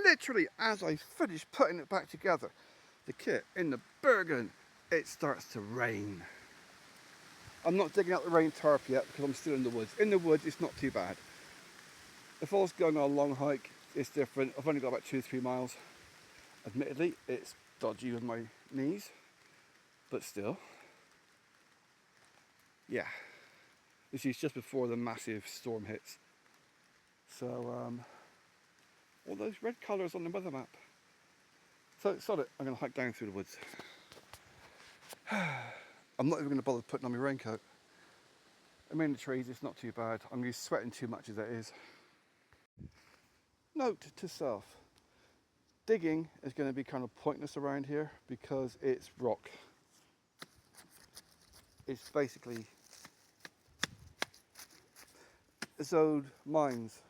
literally as I finish putting it back together, the kit in the Bergen, it starts to rain. I'm not digging out the rain tarp yet because I'm still in the woods. In the woods, it's not too bad. If I was going on a long hike, it's different. I've only got about 2 or 3 miles. Admittedly, it's dodgy with my knees, but still. Yeah, this is just before the massive storm hits. So, all those red colours on the weather map. So, sod it, I'm going to hike down through the woods. I'm not even going to bother putting on my raincoat. I'm in the trees, it's not too bad. I'm just sweating too much as it is. Note to self, digging is going to be kind of pointless around here because it's rock. It's basically it's old mines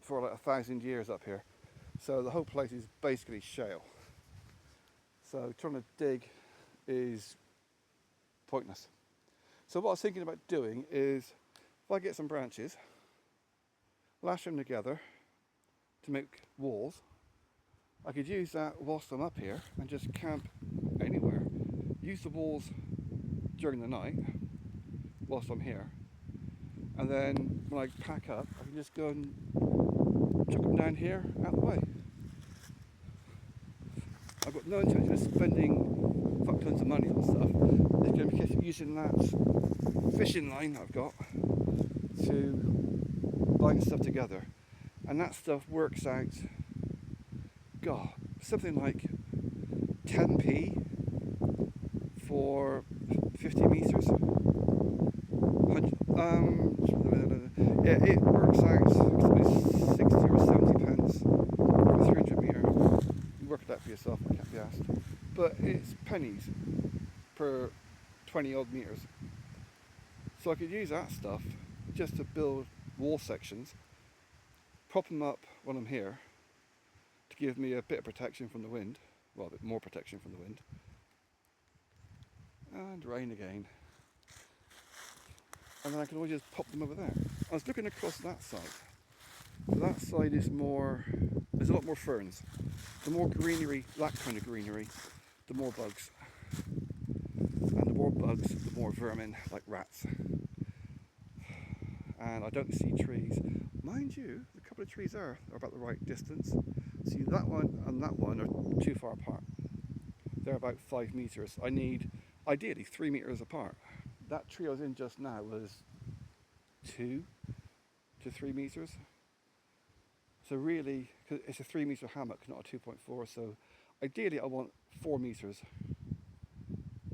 for like 1,000 years up here. So the whole place is basically shale. So trying to dig is pointless. So what I was thinking about doing is, if I get some branches, lash them together to make walls, I could use that whilst I'm up here and just camp anywhere. Use the walls during the night whilst I'm here, and then when I pack up, I can just go and chuck them down here out the way. I've got no intention of spending fuck tons of money on stuff. It's going to be a case of using that fishing line that I've got to bind stuff together, and that stuff works out, God, something like 10p for 50 meters. Yeah, it works out 60 or 70 pence for 300 metre. You work it out for yourself, I can't be asked. But it's pennies per 20 odd metres. So I could use that stuff just to build wall sections, prop them up when I'm here to give me a bit of protection from the wind, well, a bit more protection from the wind, and rain again. And then I can always just pop them over there. I was looking across that side. That side is more, there's a lot more ferns. The more greenery, that kind of greenery, the more bugs. And the more bugs, the more vermin, like rats. And I don't see trees. Mind you, a couple of trees are about the right distance. See, that one and that one are too far apart. They're about 5 meters. I need, ideally, 3 meters apart. That tree I was in just now was 2 to 3 meters. So really, cause it's a 3 meter hammock, not a 2.4. So ideally, I want 4 meters.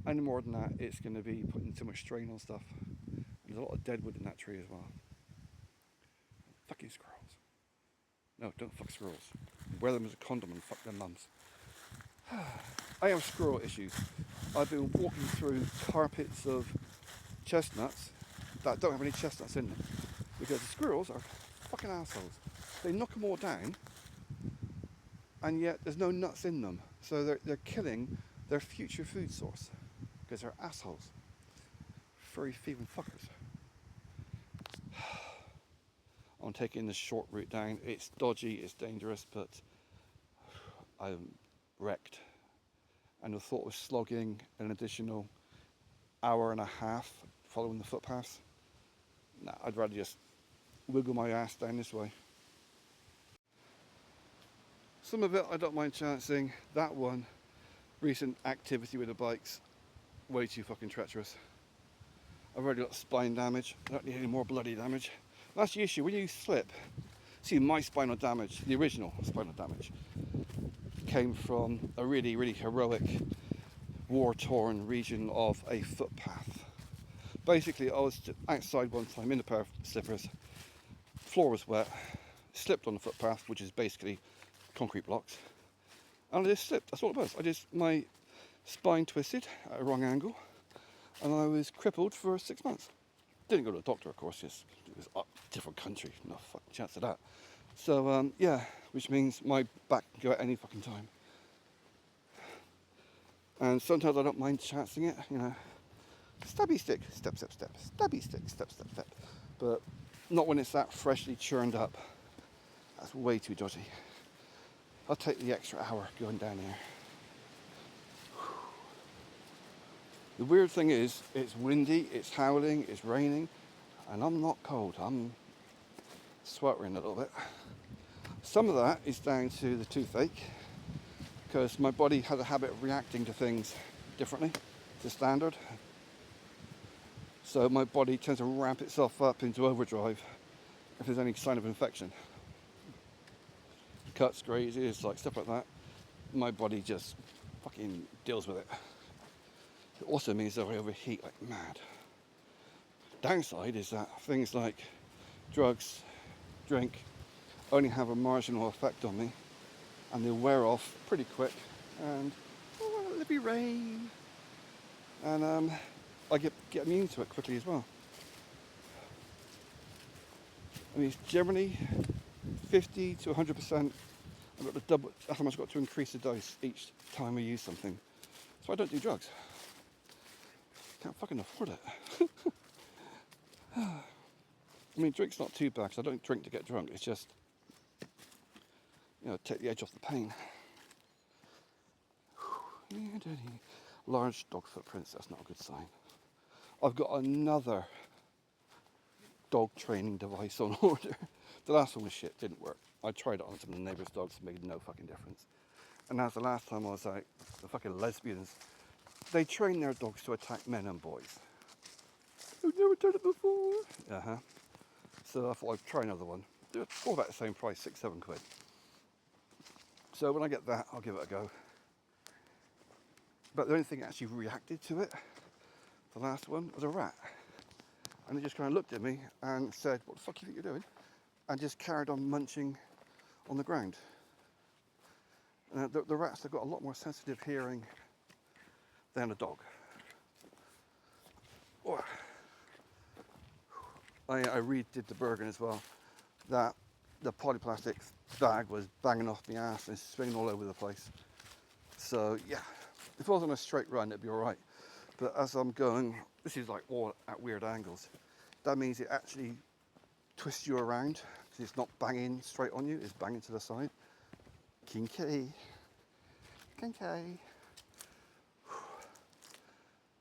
Any more than that, it's going to be putting too much strain on stuff. And there's a lot of dead wood in that tree as well. Fucking squirrels. No, don't fuck squirrels. Wear them as a condom and fuck their mums. I have squirrel issues. I've been walking through carpets of chestnuts that don't have any chestnuts in them because the squirrels are fucking assholes. They knock them all down and yet there's no nuts in them. So they're killing their future food source because they're assholes. Furry thieving fuckers. I'm taking the short route down. It's dodgy, it's dangerous, but I'm wrecked. And the thought of slogging an additional hour and a half following the footpaths, nah, I'd rather just wiggle my ass down this way. Some of it I don't mind chancing. That one, recent activity with the bikes, way too fucking treacherous. I've already got spine damage. I don't need any more bloody damage. That's the issue, when you slip. See, my spinal damage, the original spinal damage, came from a really, really heroic, war-torn region of a footpath. Basically, I was outside one time in a pair of slippers, floor was wet, slipped on the footpath, which is basically concrete blocks, and I just slipped. That's all it was. My spine twisted at a wrong angle, and I was crippled for 6 months. Didn't go to the doctor, of course, just it was a different country, no fucking chance of that. So, yeah, which means my back can go at any fucking time. And sometimes I don't mind chancing it, you know. Stabby stick, step, step, step. Stabby stick, step, step, step. But not when it's that freshly churned up. That's way too dodgy. I'll take the extra hour going down here. The weird thing is, it's windy, it's howling, it's raining, and I'm not cold. I'm sweltering a little bit. Some of that is down to the toothache, because my body has a habit of reacting to things differently to standard. So my body tends to ramp itself up into overdrive if there's any sign of infection. Cuts, grazes, like stuff like that. My body just fucking deals with it. It also means that I overheat like mad. Downside is that things like drugs, drink, only have a marginal effect on me, and they wear off pretty quick, and let it be rain, and I get immune to it quickly as well. I mean, it's generally 50 to 100%. I've got to double. That's how much I've got to increase the dose each time I use something. So I don't do drugs. Can't fucking afford it. I mean, drink's not too bad because I don't drink to get drunk. It's just, take the edge off the pain. Large dog footprints, that's not a good sign. I've got another dog training device on order. The last one was shit, didn't work. I tried it on some of the neighbours' dogs, made no fucking difference. And that's the last time I was out, the fucking lesbians, they train their dogs to attack men and boys. I've never done it before. Uh-huh. So I thought I'd try another one. They're all about the same price, 6-7 quid. So when I get that, I'll give it a go. But the only thing that actually reacted to it, the last one, was a rat. And it just kind of looked at me and said, "What the fuck do you think you're doing?" And just carried on munching on the ground. The rats have got a lot more sensitive hearing than a dog. Oh. I redid the Bergen as well. That the polyplastic bag was banging off my ass and swinging all over the place. So yeah, if I was on a straight run, it'd be all right. But as I'm going, this is like all at weird angles. That means it actually twists you around because it's not banging straight on you; it's banging to the side. Kinky, kinky.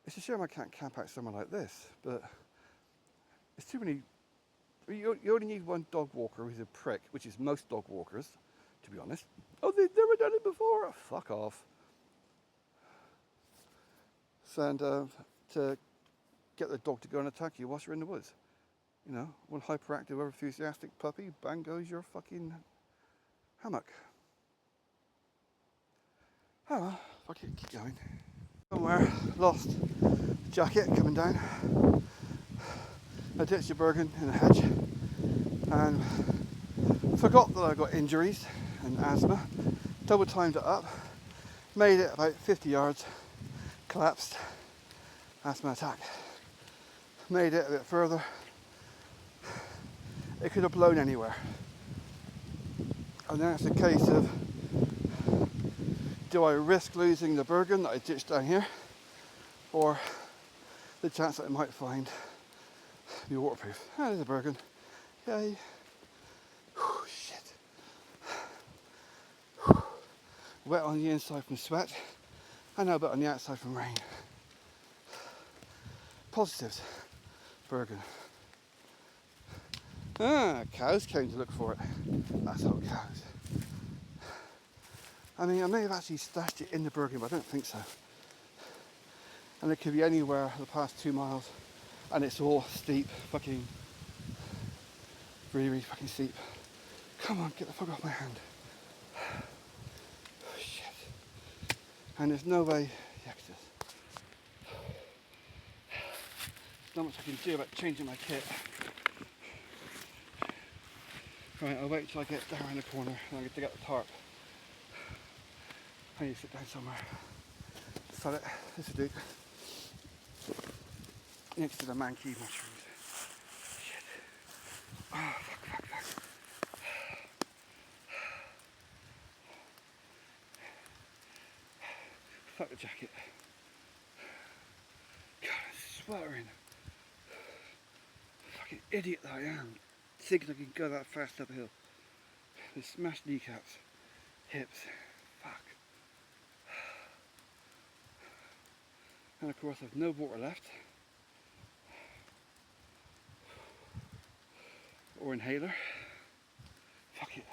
It's a shame I can't camp out somewhere like this, but it's too many. You only need one dog walker who's a prick, which is most dog walkers, to be honest. Oh, they've never done it before. Oh, fuck off. And to get the dog to go and attack you whilst you're in the woods. One hyperactive, over-enthusiastic puppy, bang goes your fucking hammock. Oh well, fuck it, keep going. Somewhere, lost jacket coming down. I ditched the Bergen in a hedge and forgot that I got injuries and asthma. Double timed it up, made it about 50 yards, collapsed, asthma attack. Made it a bit further. It could have blown anywhere. And now it's a case of, do I risk losing the Bergen that I ditched down here, or the chance that I might find be waterproof? Ah, there's a Bergen. Yay. Whew, shit. Whew. Wet on the inside from sweat, and now a bit on the outside from rain. Positives. Bergen. Cows came to look for it. That's all cows. I mean, I may have actually stashed it in the Bergen, but I don't think so. And it could be anywhere the past 2 miles, and it's all steep, fucking, really, really fucking steep. Come on, get the fuck off my hand. Oh, shit. And there's no way, yeah, there's not much I can do about changing my kit. Right, I'll wait till I get down around the corner and I'll get to get the tarp. I need to sit down somewhere. Sell it, this will do. Next to the manky mushrooms. Shit. Oh, fuck. Fuck the jacket. God, I'm sweltering. Fucking idiot that I am. Thinking I can go that fast uphill. With smashed kneecaps. hips, fuck. And of course I've no water left. Or inhaler. Fuck it.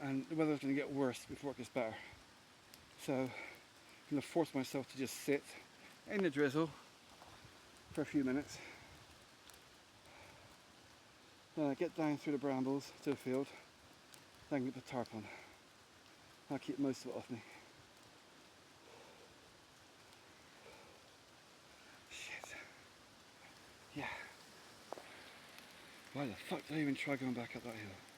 And the weather's going to get worse before it gets better. So I'm going to force myself to just sit in the drizzle for a few minutes. Then I get down through the brambles to the field, then get the tarp on. I'll keep most of it off me. Shit. Yeah. Why the fuck did I even try going back up that hill?